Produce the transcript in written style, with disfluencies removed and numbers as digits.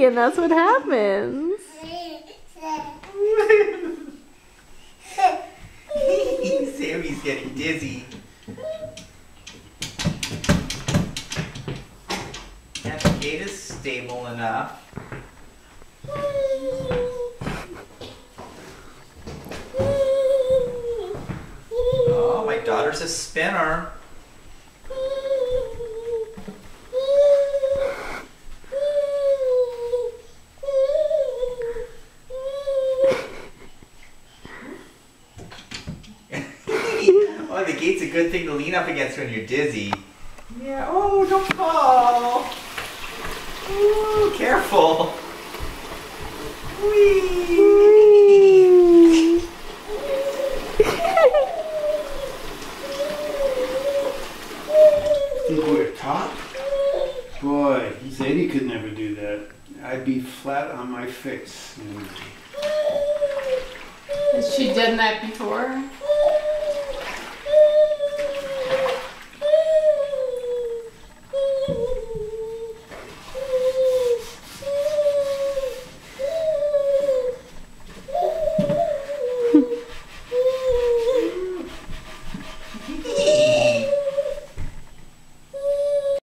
and that's what happens. Sammy's getting dizzy. That gate is stable enough. Oh, my daughter's a spinner. Oh, the gate's a good thing to lean up against when you're dizzy. Yeah, oh, don't fall. Ooh, careful. Whee. Think we're top? Boy, Zadie could never do that. I'd be flat on my face. Has she done that before?